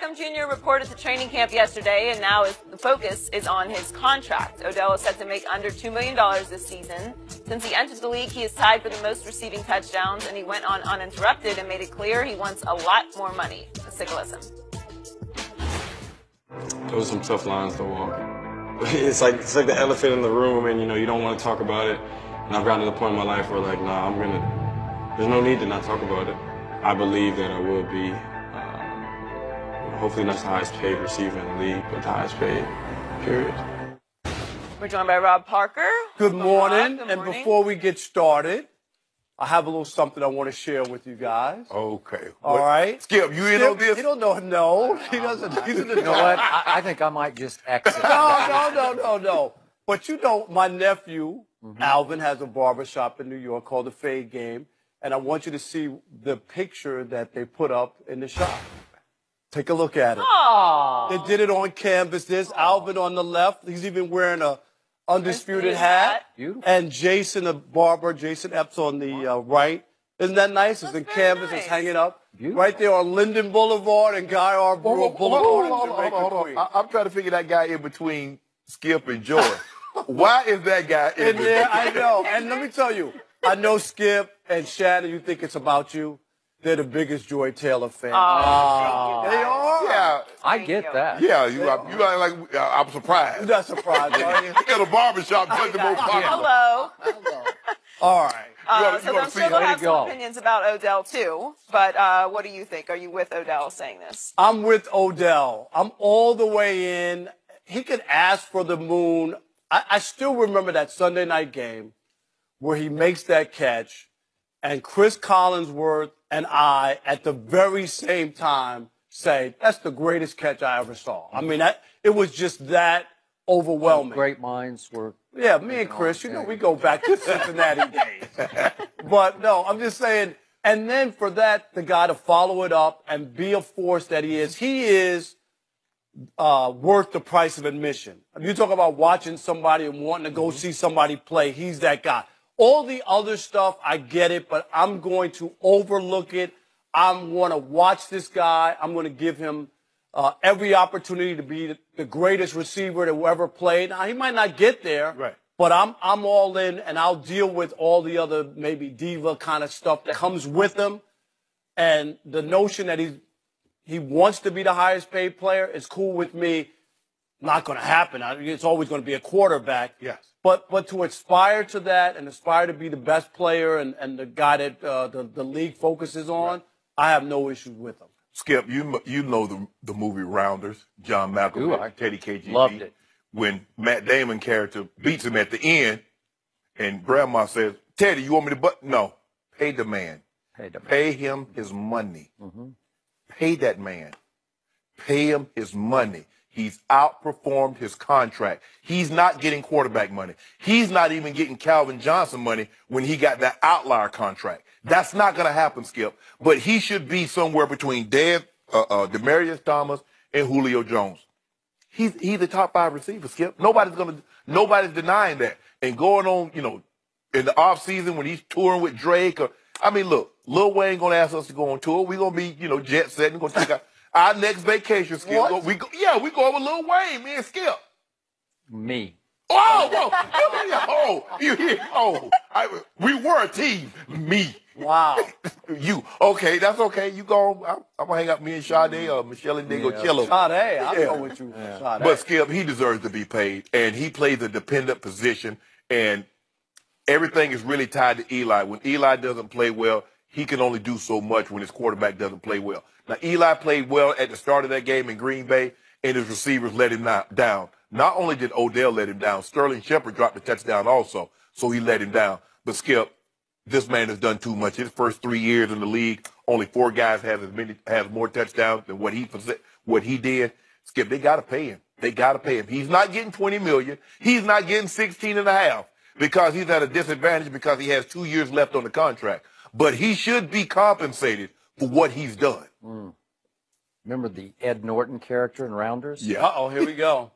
Beckham Jr. reported to training camp yesterday, and now the focus is on his contract. Odell is set to make under $2 million this season. Since he entered the league, he is tied for the most receiving touchdowns, and he went on uninterrupted and made it clear he wants a lot more money. Let's take a listen. Those are some tough lines to walk. It's like the elephant in the room, and you don't want to talk about it. And I've gotten to the point in my life where there's no need to not talk about it. I believe that I will be, hopefully not the highest paid receiver in the league, but the highest paid, period. We're joined by Rob Parker. Good morning. Good and morning. Before we get started, I have a little something I want to share with you guys. Okay. All right. Skip, you in on this? He don't know. No, he doesn't. He's in the You know what? I think I might just exit. No. But my nephew, Alvin, has a barbershop in New York called the Fade Game. And I want you to see the picture that they put up in the shop. Take a look at it. Aww. They did it on canvas. There's Alvin on the left. He's even wearing a Undisputed hat. Beautiful. And Jason, the barber, Jason Epps on the right. Isn't that nice? It's in canvas. nice. It's hanging up. Beautiful. Right there on Linden Boulevard and Guy R. Brewer Boulevard in Jamaica, Hold on. Queens. I'm trying to figure that guy in between Skip and Joy. Why is that guy in In there, I between? know. And let me tell you, I know Skip and Shannon, you think it's about you. They're the biggest Joy Taylor fans. Thank you, They guys. are? Yeah. I get that. Yeah, you are like, I'm surprised. You're not surprised, are you? At a barbershop, nothing more popular. Hello. All right. So wanna I'm see sure they'll how have to some go. opinions about Odell, too. But what do you think? Are you with Odell saying this? I'm with Odell. I'm all the way in. He could ask for the moon. I still remember that Sunday night game where he makes that catch, and Chris Collinsworth and I, at the very same time, say, that's the greatest catch I ever saw. I mean, it was just that overwhelming. Great minds were. Yeah, me and Chris, we go back to Cincinnati days. But no, I'm just saying, and then for that, the guy to follow it up and be a force that he is worth the price of admission. I mean, you talk about watching somebody and wanting to go see somebody play, he's that guy. All the other stuff, I get it, but I'm going to overlook it. I'm going to watch this guy. I'm going to give him every opportunity to be the greatest receiver that ever played. Now, he might not get there, Right. but I'm all in, and I'll deal with all the other maybe diva kind of stuff that comes with him. And the notion that he wants to be the highest paid player is cool with me. Not going to happen. It's always going to be a quarterback. Yes. But to aspire to that and aspire to be the best player and the guy that the league focuses on, right. I have no issues with him. Skip, you know the movie Rounders, John Malkovich, Teddy KGB. Loved it. When Matt Damon character beats him at the end, and Grandma says, Teddy, you want me to No, pay the man. Pay him his money. Mm-hmm. Pay that man. Pay him his money. He's outperformed his contract. He's not getting quarterback money. He's not even getting Calvin Johnson money when he got that outlier contract. That's not going to happen, Skip. But he should be somewhere between Demaryius Thomas and Julio Jones. He's the top 5 receiver, Skip. Nobody's denying that. And going on, in the off season when he's touring with Drake, look, Lil Wayne gonna ask us to go on tour. We gonna be, jet setting, gonna take our next vacation, Skip. What? We go with Lil Wayne, me and Skip. Me. We were a team. Me. Wow. You. Okay, that's okay. You go. I'm gonna hang out with me and Sade or Michelle and they go chill him. Sade, I'll go with you. Sade. But Skip, he deserves to be paid, and he plays a dependent position, and everything is really tied to Eli. When Eli doesn't play well, he can only do so much when his quarterback doesn't play well. Now, Eli played well at the start of that game in Green Bay, and his receivers let him down. Not only did Odell let him down, Sterling Shepard dropped the touchdown also, so he let him down. But Skip, this man has done too much. His first 3 years in the league, only 4 guys has more touchdowns than what he did. Skip, they got to pay him. They got to pay him. He's not getting $20 million. He's not getting 16.5 because he's at a disadvantage because he has 2 years left on the contract. But he should be compensated for what he's done. Remember the Ed Norton character in Rounders? Yeah. Uh-oh, here we go.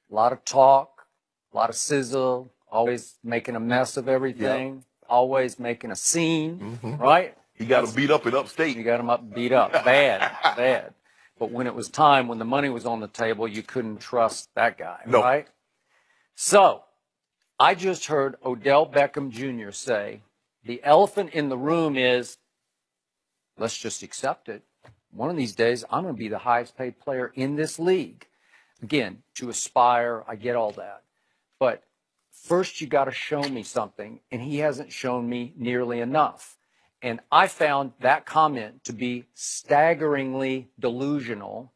A lot of talk, a lot of sizzle, always making a mess of everything, always making a scene, right? He got him beat up in upstate. You got him beat up, bad. But when it was time, when the money was on the table, you couldn't trust that guy, No. right? So I just heard Odell Beckham Jr. say, the elephant in the room is, let's just accept it. One of these days, I'm going to be the highest paid player in this league. Again, to aspire, I get all that. But first, you got to show me something, and he hasn't shown me nearly enough. And I found that comment to be staggeringly delusional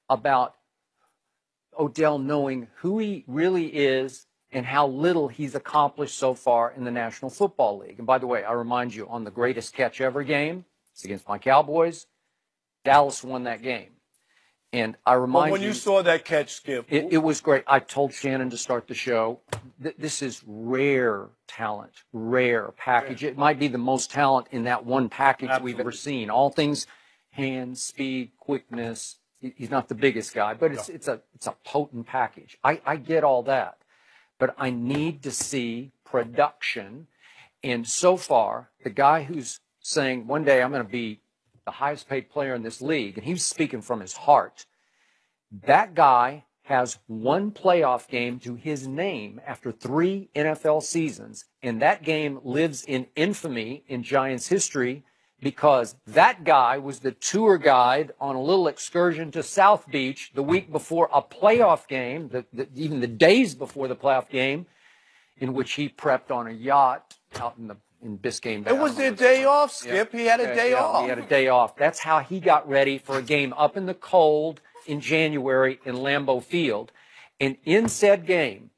about Odell knowing who he really is and how little he's accomplished so far in the National Football League. And by the way, I remind you, on the greatest catch ever game, it's against my Cowboys, Dallas won that game. And I remind you. But when you saw that catch, Skip. It was great. I told Shannon to start the show. This is rare talent, rare package. It might be the most talent in that one package we've ever seen. All things, hands, speed, quickness. He's not the biggest guy, but it's a potent package. I get all that. But I need to see production. And so far, the guy who's saying one day I'm going to be the highest paid player in this league, and he's speaking from his heart, that guy has one playoff game to his name after 3 NFL seasons, and that game lives in infamy in Giants history because that guy was the tour guide on a little excursion to South Beach the week before a playoff game, even the days before the playoff game, in which he prepped on a yacht out in Biscayne Bay. It was their day off, Skip. Yeah. He had a day off. He had a day off. That's how he got ready for a game up in the cold in January in Lambeau Field. And in said game,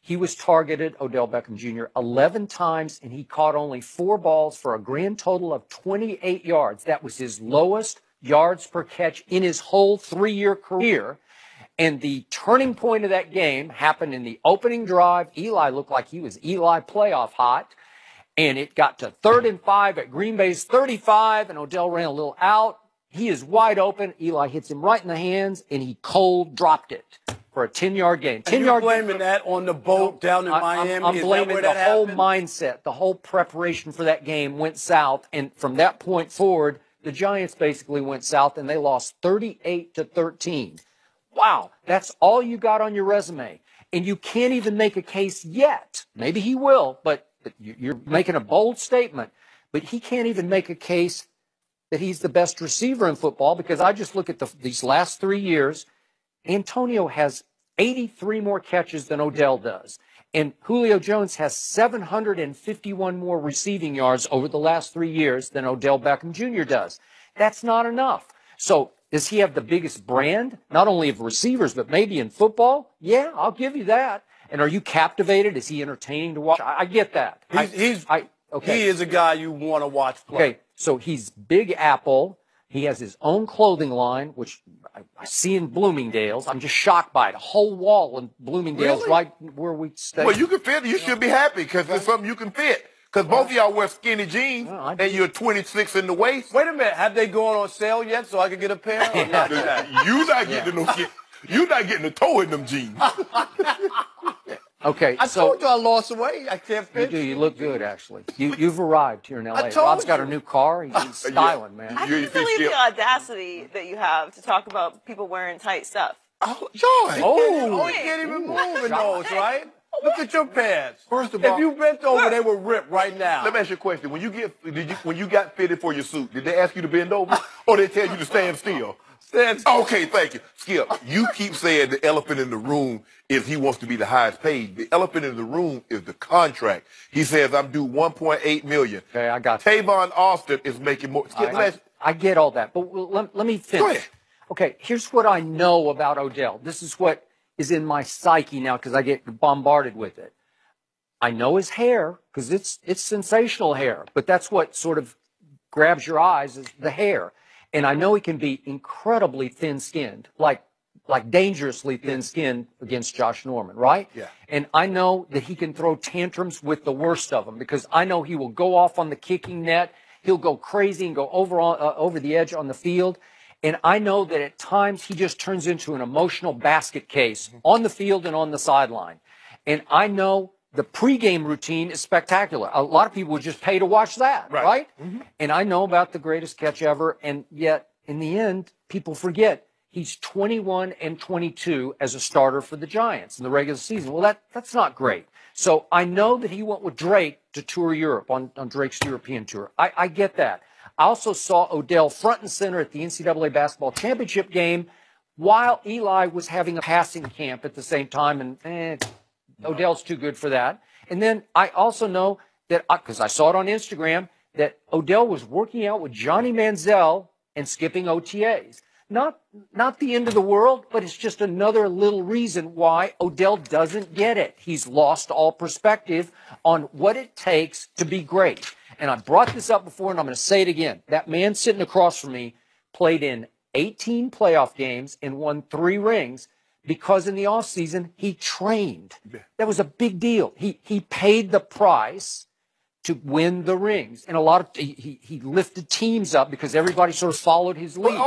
he was targeted, Odell Beckham Jr., 11 times, and he caught only 4 balls for a grand total of 28 yards. That was his lowest yards per catch in his whole 3-year career. And the turning point of that game happened in the opening drive. Eli looked like he was Eli playoff hot. And it got to 3rd and 5 at Green Bay's 35, and Odell ran a little out. He is wide open. Eli hits him right in the hands, and he cold dropped it for a 10-yard gain. 10-yard blaming that on the boat down in Miami? I'm blaming the whole mindset. The whole preparation for that game went south, and from that point forward, the Giants basically went south, and they lost 38-13. Wow, that's all you got on your resume. And you can't even make a case yet. Maybe he will, but you're making a bold statement. But he can't even make a case that he's the best receiver in football, because I just look at these last 3 years. Antonio has 83 more catches than Odell does. And Julio Jones has 751 more receiving yards over the last 3 years than Odell Beckham Jr. does. That's not enough. So does he have the biggest brand, not only of receivers, but maybe in football? Yeah, I'll give you that. And are you captivated? Is he entertaining to watch? I get that. Okay. He is a guy you want to watch play. Okay, so he's Big Apple. He has his own clothing line, which I see in Bloomingdale's. I'm just shocked by it. A whole wall in Bloomingdale's, really? right where we stay. Well, you can fit it. You should be happy because it's something you can fit. Because both of y'all wear skinny jeans, and you're 26 in the waist. Wait a minute. Have they gone on sale yet so I can get a pair? Or not yet? You're not getting no skin. You're not getting a toe in them jeans. Okay, I told you I lost weight. I can't fit. You do. You look good, actually. You've arrived here in L.A. told Rob's got you. a new car. He's styling, man. I can't believe the audacity that you have to talk about people wearing tight stuff. Oh, John. Oh, you can't even move in those, right? Look at your pants. First of all, if you bent over, they would rip right now. Let me ask you a question. When you got fitted for your suit, did they ask you to bend over, or they tell you to stand still? Okay, thank you. Skip, you keep saying the elephant in the room is he wants to be the highest paid. The elephant in the room is the contract. He says, I'm due $1.8 million. Okay, I got you. Tavon Austin is making more. Skip, I get all that, but let me finish. Go ahead. Okay, here's what I know about Odell. This is what is in my psyche now because I get bombarded with it. I know his hair because it's sensational hair, but that's what sort of grabs your eyes is the hair. And I know he can be incredibly thin-skinned, like dangerously thin-skinned against Josh Norman, right? Yeah. And I know that he can throw tantrums with the worst of them because I know he will go off on the kicking net. He'll go crazy and go over the edge on the field. And I know that at times he just turns into an emotional basket case on the field and on the sideline. And I know the pregame routine is spectacular. A lot of people would just pay to watch that, right? Mm-hmm. And I know about the greatest catch ever, and yet in the end, people forget He's 21-22 as a starter for the Giants in the regular season. Well, that's not great. So I know that he went with Drake to tour Europe on Drake's European tour. I get that. I also saw Odell front and center at the NCAA basketball championship game while Eli was having a passing camp at the same time, and Odell's too good for that. And then I also know that, because I saw it on Instagram, that Odell was working out with Johnny Manziel and skipping OTAs. Not the end of the world, but it's just another little reason why Odell doesn't get it. He's lost all perspective on what it takes to be great. And I brought this up before, and I'm going to say it again. That man sitting across from me played in 18 playoff games and won 3 rings because in the offseason he trained. That was a big deal. He paid the price to win the rings. And he lifted teams up because everybody sort of followed his lead.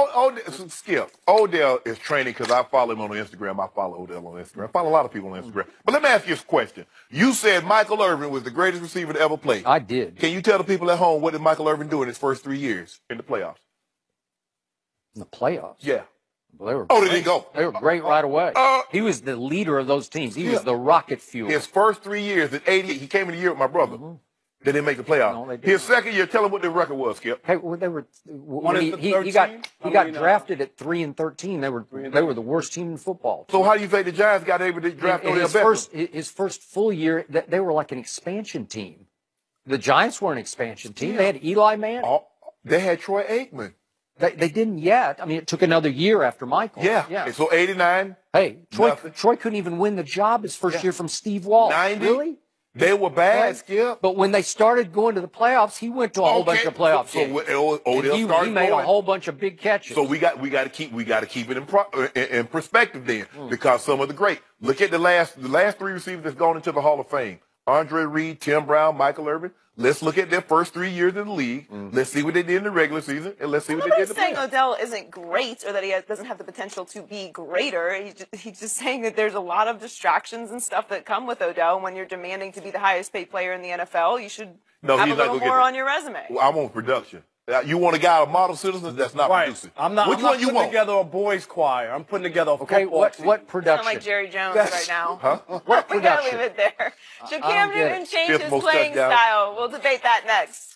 Skip, Odell is training because I follow him on Instagram. I follow Odell on Instagram. I follow a lot of people on Instagram. But let me ask you this question. You said Michael Irvin was the greatest receiver to ever play. I did. Can you tell the people at home what did Michael Irvin do in his first 3 years in the playoffs? In the playoffs? Yeah. Well, they were great. Did he go? They were great right away. He was the leader of those teams. He was the rocket fuel. His first 3 years at 80, he came in the year with my brother. They didn't make the playoffs. No, they didn't. His second year, tell him what the record was, Skip. Hey, well, they were. He got drafted at 3-13. They were the worst team in football. So how do you think the Giants got able to draft Odell Beckham? His first full year, they were like an expansion team. The Giants were an expansion team. They had Eli Manning. They had Troy Aikman. They didn't yet. I mean, it took another year after Michael. Yeah. And so 89. Hey, Troy couldn't even win the job his first year from Steve Walsh. 90. Really? They were bad, Skip. But when they started going to the playoffs, he went to a whole bunch of playoffs. So Odell started he made a whole bunch of big catches. So we got to keep it in perspective then, because some of the great. Look at the last 3 receivers that's gone into the Hall of Fame: Andre Reed, Tim Brown, Michael Irvin. Let's look at their first 3 years in the league. Let's see what they did in the regular season, and let's see what they did in the playoffs. Nobody's saying Odell isn't great or that he doesn't have the potential to be greater. He's just saying that there's a lot of distractions and stuff that come with Odell. When you're demanding to be the highest paid player in the NFL, you should have a little more on your resume. Well, I want production. You want a guy, a model citizen that's not producing. I'm not putting together a boys choir. I'm putting together a football team. What production? Sound like Jerry Jones right now. Huh? What We gotta leave it there. Should Cam Newton change his playing style? We'll debate that next.